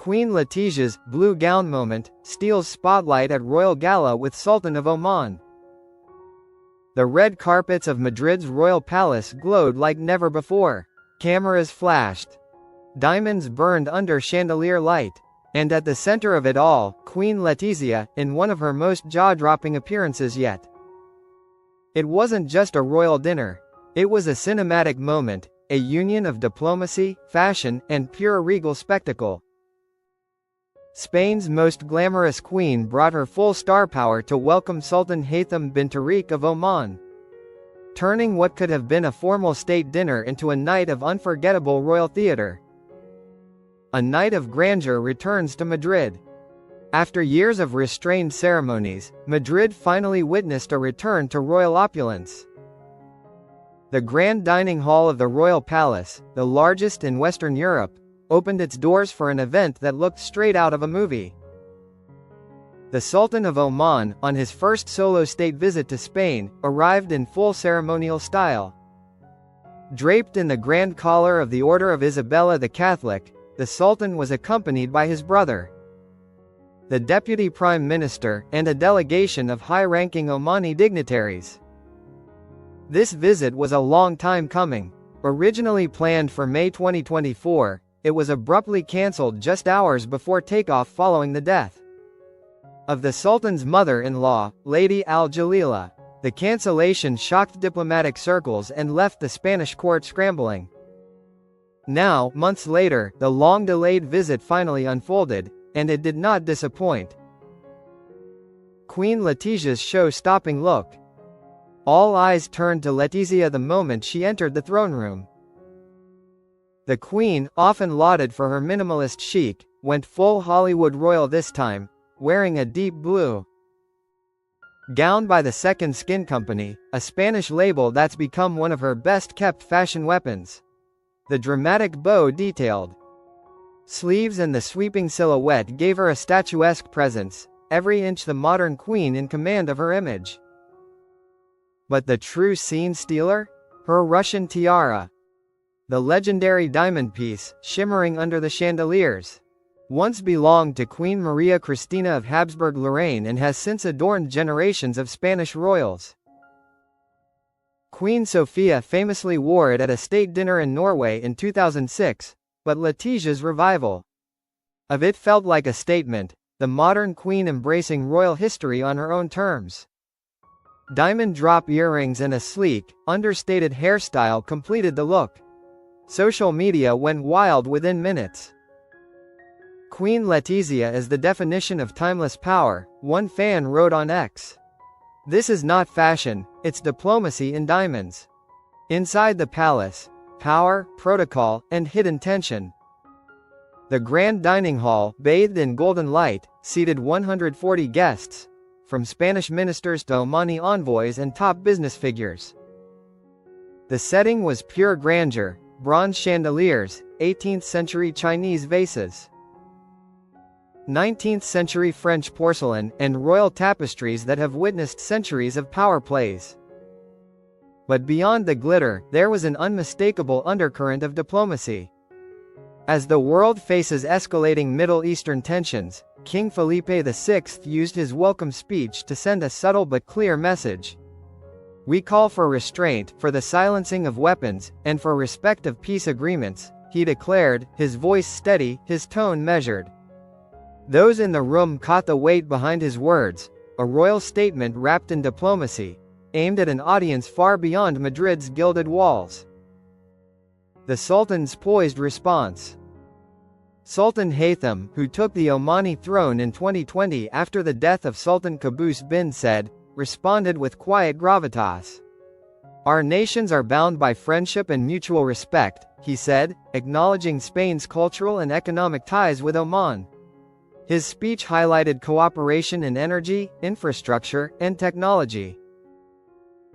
Queen Letizia's blue gown moment steals spotlight at royal gala with Sultan of Oman. The red carpets of Madrid's royal palace glowed like never before. Cameras flashed. Diamonds burned under chandelier light. And at the center of it all, Queen Letizia, in one of her most jaw-dropping appearances yet. It wasn't just a royal dinner. It was a cinematic moment, a union of diplomacy, fashion, and pure regal spectacle. Spain's most glamorous queen brought her full star power to welcome Sultan Haytham bin Tariq of Oman, turning what could have been a formal state dinner into a night of unforgettable royal theater. A night of grandeur returns to Madrid. After years of restrained ceremonies, Madrid finally witnessed a return to royal opulence. The grand dining hall of the royal palace, the largest in Western Europe, opened its doors for an event that looked straight out of a movie. The Sultan of Oman, on his first solo state visit to Spain, arrived in full ceremonial style. Draped in the grand collar of the Order of Isabella the Catholic, the Sultan was accompanied by his brother, the Deputy Prime Minister, and a delegation of high-ranking Omani dignitaries. This visit was a long time coming. Originally planned for May 2024, it was abruptly cancelled just hours before takeoff following the death of the Sultan's mother-in-law, Lady Al-Jalila. The cancellation shocked diplomatic circles and left the Spanish court scrambling. Now, months later, the long-delayed visit finally unfolded, and it did not disappoint. Queen Letizia's show-stopping look. All eyes turned to Letizia the moment she entered the throne room. The Queen, often lauded for her minimalist chic, went full Hollywood royal this time, wearing a deep blue gown by the Second Skin Company, a Spanish label that's become one of her best-kept fashion weapons. The dramatic bow detailed sleeves and the sweeping silhouette gave her a statuesque presence, every inch the modern queen in command of her image. But the true scene stealer? Her Russian tiara. The legendary diamond piece, shimmering under the chandeliers, once belonged to Queen Maria Cristina of Habsburg-Lorraine and has since adorned generations of Spanish royals. Queen Sofia famously wore it at a state dinner in Norway in 2006, but Letizia's revival of it felt like a statement, the modern queen embracing royal history on her own terms. Diamond drop earrings and a sleek, understated hairstyle completed the look. Social media went wild within minutes. Queen Letizia is the definition of timeless power, one fan wrote on X. This is not fashion, it's diplomacy in diamonds. Inside the palace, power, protocol, and hidden tension. The grand dining hall, bathed in golden light, seated 140 guests, from Spanish ministers to Omani envoys and top business figures. The setting was pure grandeur, bronze chandeliers, 18th-century Chinese vases, 19th-century French porcelain, and royal tapestries that have witnessed centuries of power plays. But beyond the glitter, there was an unmistakable undercurrent of diplomacy. As the world faces escalating Middle Eastern tensions, King Felipe VI used his welcome speech to send a subtle but clear message. We call for restraint, for the silencing of weapons, and for respect of peace agreements, he declared, his voice steady, his tone measured. Those in the room caught the weight behind his words, a royal statement wrapped in diplomacy, aimed at an audience far beyond Madrid's gilded walls. The Sultan's poised response. Sultan Haytham, who took the Omani throne in 2020 after the death of Sultan Qaboos bin Said, responded with quiet gravitas. Our nations are bound by friendship and mutual respect, he said, acknowledging Spain's cultural and economic ties with Oman. His speech highlighted cooperation in energy, infrastructure, and technology,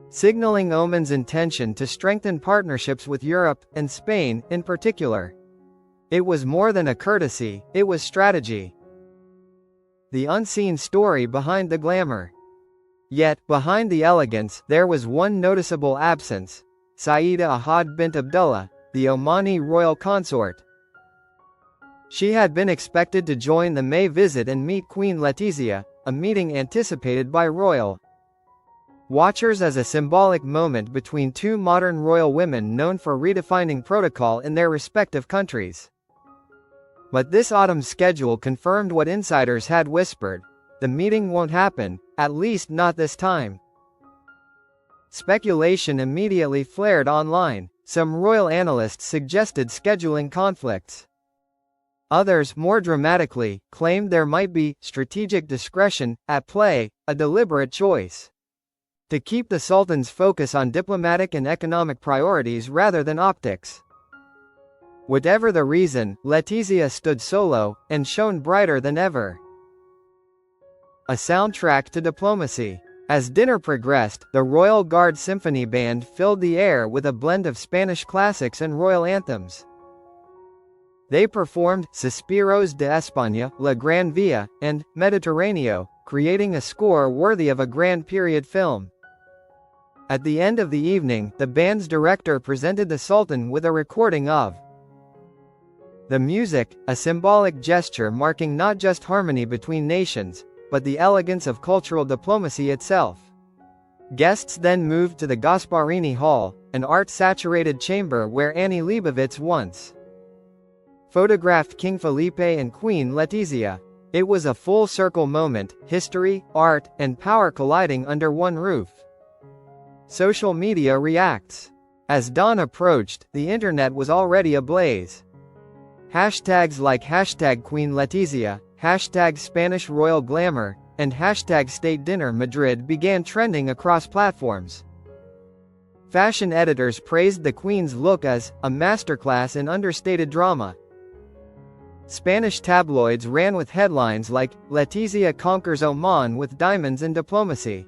signaling Oman's intention to strengthen partnerships with Europe, and Spain, in particular. It was more than a courtesy, it was strategy. The unseen story behind the glamour. Yet, behind the elegance, there was one noticeable absence: Saida Ahad bint Abdullah, the Omani royal consort. She had been expected to join the May visit and meet Queen Letizia, a meeting anticipated by royal watchers as a symbolic moment between two modern royal women known for redefining protocol in their respective countries. But this autumn's schedule confirmed what insiders had whispered: the meeting won't happen, at least not this time. Speculation immediately flared online. Some royal analysts suggested scheduling conflicts. Others, more dramatically, claimed there might be strategic discretion at play, a deliberate choice to keep the Sultan's focus on diplomatic and economic priorities rather than optics. Whatever the reason, Letizia stood solo, and shone brighter than ever. A soundtrack to diplomacy. As dinner progressed, the Royal Guard Symphony Band filled the air with a blend of Spanish classics and royal anthems. They performed Suspiros de España, La Gran Vía, and Mediterráneo, creating a score worthy of a grand period film. At the end of the evening, the band's director presented the Sultan with a recording of the music, a symbolic gesture marking not just harmony between nations, but the elegance of cultural diplomacy itself. Guests then moved to the Gasparini Hall, an art-saturated chamber where Annie Leibovitz once photographed King Felipe and Queen Letizia. It was a full-circle moment, history, art, and power colliding under one roof. Social media reacts. As dawn approached, the internet was already ablaze. Hashtags like #QueenLetizia, #Spanish Royal Glamour, and #State Dinner Madrid began trending across platforms. Fashion editors praised the Queen's look as a masterclass in understated drama. Spanish tabloids ran with headlines like, "Letizia conquers Oman with diamonds and diplomacy."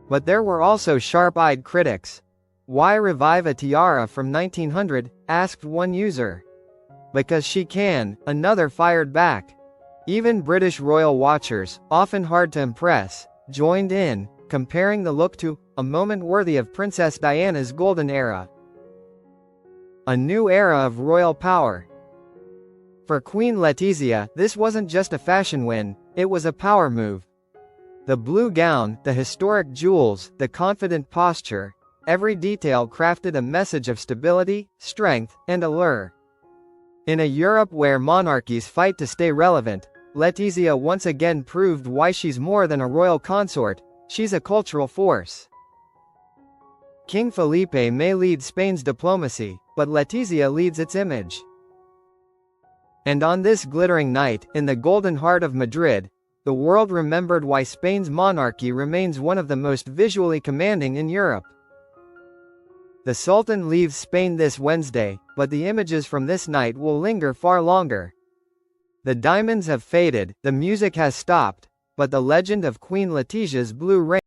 But there were also sharp-eyed critics. "Why revive a tiara from 1900, asked one user. "Because she can," another fired back. Even British royal watchers, often hard to impress, joined in, comparing the look to a moment worthy of Princess Diana's golden era. A new era of royal power. For Queen Letizia, this wasn't just a fashion win, it was a power move. The blue gown, the historic jewels, the confident posture, every detail crafted a message of stability, strength, and allure. In a Europe where monarchies fight to stay relevant, Letizia once again proved why she's more than a royal consort, she's a cultural force. King Felipe may lead Spain's diplomacy, but Letizia leads its image. And on this glittering night, in the golden heart of Madrid, the world remembered why Spain's monarchy remains one of the most visually commanding in Europe. The Sultan leaves Spain this Wednesday, but the images from this night will linger far longer. The diamonds have faded, the music has stopped, but the legend of Queen Letizia's blue rain